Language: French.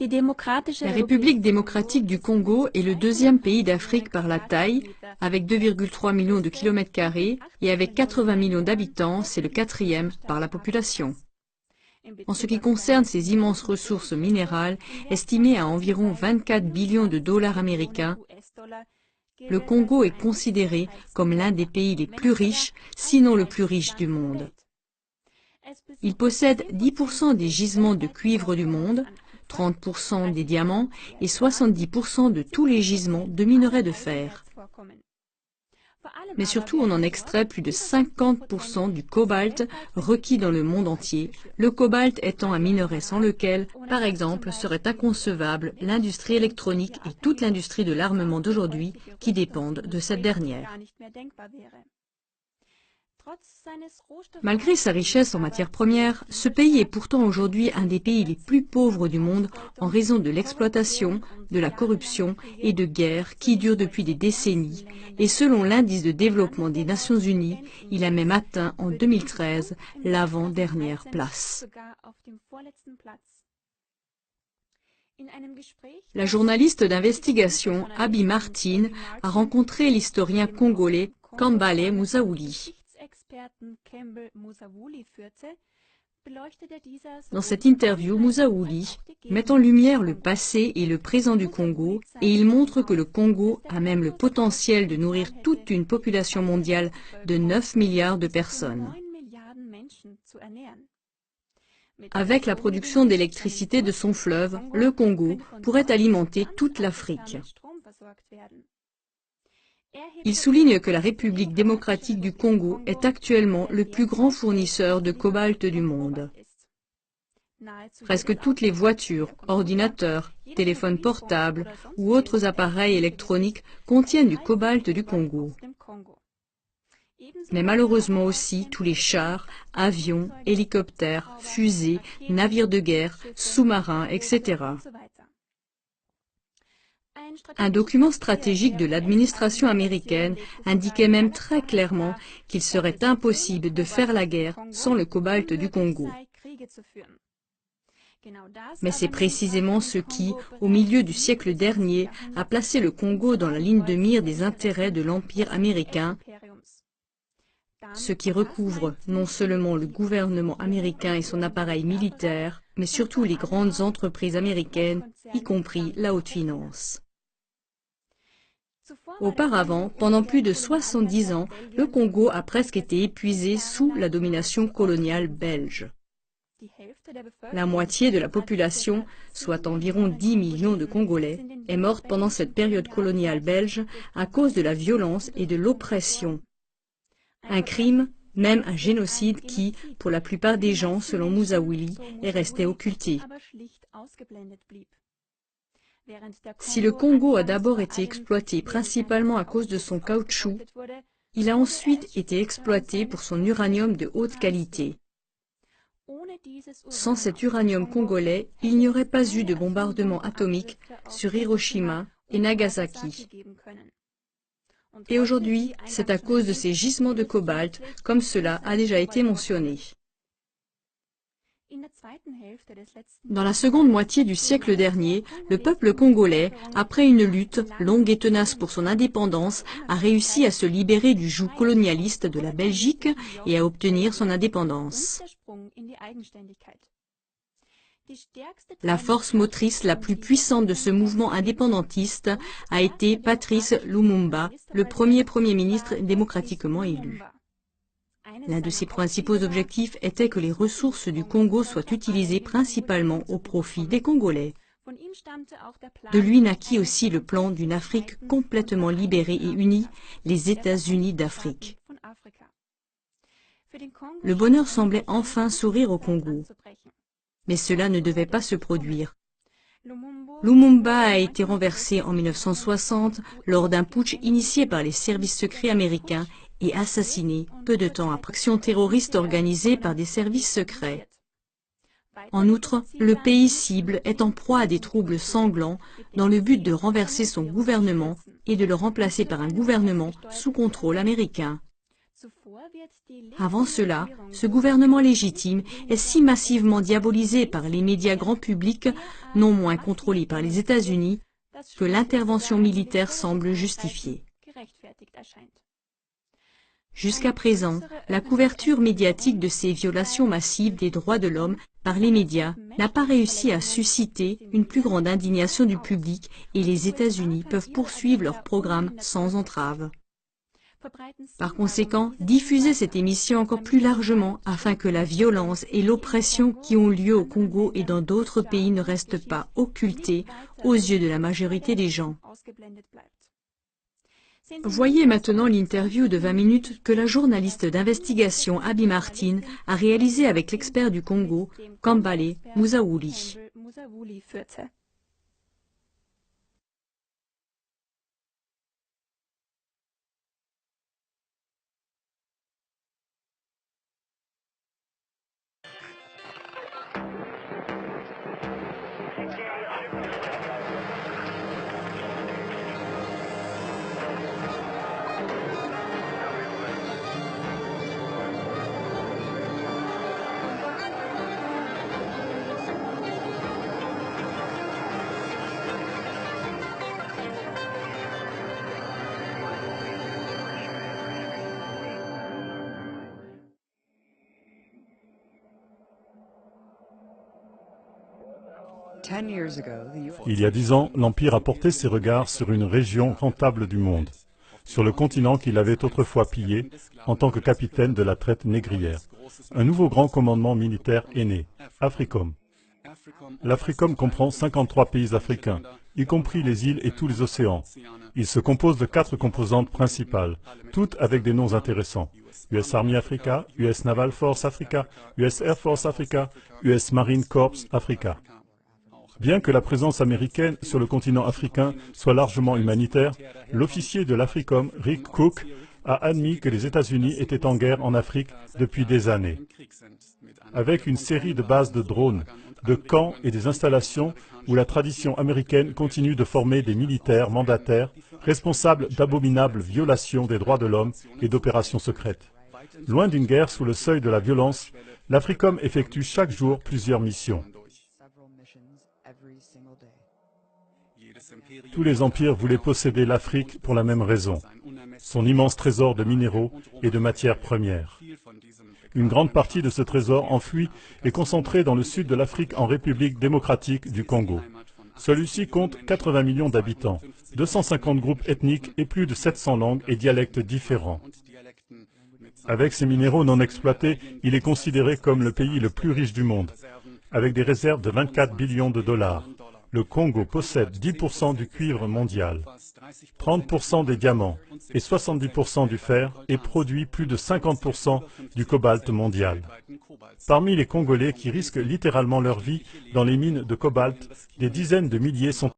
La République démocratique du Congo est le deuxième pays d'Afrique par la taille, avec 2,3 millions de kilomètres carrés, et avec 80 millions d'habitants, c'est le quatrième par la population. En ce qui concerne ses immenses ressources minérales, estimées à environ 24 billions de dollars américains, le Congo est considéré comme l'un des pays les plus riches, sinon le plus riche du monde. Il possède 10% des gisements de cuivre du monde, 30% des diamants et 70% de tous les gisements de minerais de fer. Mais surtout, on en extrait plus de 50% du cobalt requis dans le monde entier, le cobalt étant un minerai sans lequel, par exemple, serait inconcevable l'industrie électronique et toute l'industrie de l'armement d'aujourd'hui qui dépendent de cette dernière. Malgré sa richesse en matières premières, ce pays est pourtant aujourd'hui un des pays les plus pauvres du monde en raison de l'exploitation, de la corruption et de guerres qui durent depuis des décennies. Et selon l'indice de développement des Nations Unies, il a même atteint en 2013 l'avant-dernière place. La journaliste d'investigation Abby Martin a rencontré l'historien congolais Kambale Musaouli. Dans cette interview, Musaouli met en lumière le passé et le présent du Congo et il montre que le Congo a même le potentiel de nourrir toute une population mondiale de 9 milliards de personnes. Avec la production d'électricité de son fleuve, le Congo pourrait alimenter toute l'Afrique. Il souligne que la République démocratique du Congo est actuellement le plus grand fournisseur de cobalt du monde. Presque toutes les voitures, ordinateurs, téléphones portables ou autres appareils électroniques contiennent du cobalt du Congo. Mais malheureusement aussi tous les chars, avions, hélicoptères, fusées, navires de guerre, sous-marins, etc. Un document stratégique de l'administration américaine indiquait même très clairement qu'il serait impossible de faire la guerre sans le cobalt du Congo. Mais c'est précisément ce qui, au milieu du siècle dernier, a placé le Congo dans la ligne de mire des intérêts de l'Empire américain, ce qui recouvre non seulement le gouvernement américain et son appareil militaire, mais surtout les grandes entreprises américaines, y compris la haute finance. Auparavant, pendant plus de 70 ans, le Congo a presque été épuisé sous la domination coloniale belge. La moitié de la population, soit environ 10 millions de Congolais, est morte pendant cette période coloniale belge à cause de la violence et de l'oppression. Un crime, même un génocide qui, pour la plupart des gens, selon Musaouli, est resté occulté. Si le Congo a d'abord été exploité principalement à cause de son caoutchouc, il a ensuite été exploité pour son uranium de haute qualité. Sans cet uranium congolais, il n'y aurait pas eu de bombardement atomique sur Hiroshima et Nagasaki. Et aujourd'hui, c'est à cause de ces gisements de cobalt, comme cela a déjà été mentionné. Dans la seconde moitié du siècle dernier, le peuple congolais, après une lutte longue et tenace pour son indépendance, a réussi à se libérer du joug colonialiste de la Belgique et à obtenir son indépendance. La force motrice la plus puissante de ce mouvement indépendantiste a été Patrice Lumumba, le premier Premier ministre démocratiquement élu. L'un de ses principaux objectifs était que les ressources du Congo soient utilisées principalement au profit des Congolais. De lui naquit aussi le plan d'une Afrique complètement libérée et unie, les États-Unis d'Afrique. Le bonheur semblait enfin sourire au Congo. Mais cela ne devait pas se produire. Lumumba a été renversé en 1960 lors d'un putsch initié par les services secrets américains et assassiné peu de temps après action terroriste organisée par des services secrets. En outre, le pays cible est en proie à des troubles sanglants dans le but de renverser son gouvernement et de le remplacer par un gouvernement sous contrôle américain. Avant cela, ce gouvernement légitime est si massivement diabolisé par les médias grand public, non moins contrôlés par les États-Unis, que l'intervention militaire semble justifiée. Jusqu'à présent, la couverture médiatique de ces violations massives des droits de l'homme par les médias n'a pas réussi à susciter une plus grande indignation du public et les États-Unis peuvent poursuivre leur programme sans entrave. Par conséquent, diffusez cette émission encore plus largement afin que la violence et l'oppression qui ont lieu au Congo et dans d'autres pays ne restent pas occultées aux yeux de la majorité des gens. Voyez maintenant l'interview de 20 minutes que la journaliste d'investigation Abby Martin a réalisée avec l'expert du Congo, Kambale Musaouli. Il y a 10 ans, l'Empire a porté ses regards sur une région rentable du monde, sur le continent qu'il avait autrefois pillé en tant que capitaine de la traite négrière. Un nouveau grand commandement militaire est né, AFRICOM. L'AFRICOM comprend 53 pays africains, y compris les îles et tous les océans. Il se compose de 4 composantes principales, toutes avec des noms intéressants. US Army Africa, US Naval Force Africa, US Air Force Africa, US Marine Corps Africa. Bien que la présence américaine sur le continent africain soit largement humanitaire, l'officier de l'AFRICOM, Rick Cook, a admis que les États-Unis étaient en guerre en Afrique depuis des années. Avec une série de bases de drones, de camps et des installations où la tradition américaine continue de former des militaires mandataires responsables d'abominables violations des droits de l'homme et d'opérations secrètes. Loin d'une guerre sous le seuil de la violence, l'AFRICOM effectue chaque jour plusieurs missions. Tous les empires voulaient posséder l'Afrique pour la même raison, son immense trésor de minéraux et de matières premières. Une grande partie de ce trésor enfoui est concentrée dans le sud de l'Afrique en République démocratique du Congo. Celui-ci compte 80 millions d'habitants, 250 groupes ethniques et plus de 700 langues et dialectes différents. Avec ces minéraux non exploités, il est considéré comme le pays le plus riche du monde, avec des réserves de 24 billions de dollars. Le Congo possède 10% du cuivre mondial, 30% des diamants et 70% du fer et produit plus de 50% du cobalt mondial. Parmi les Congolais qui risquent littéralement leur vie dans les mines de cobalt, des dizaines de milliers sont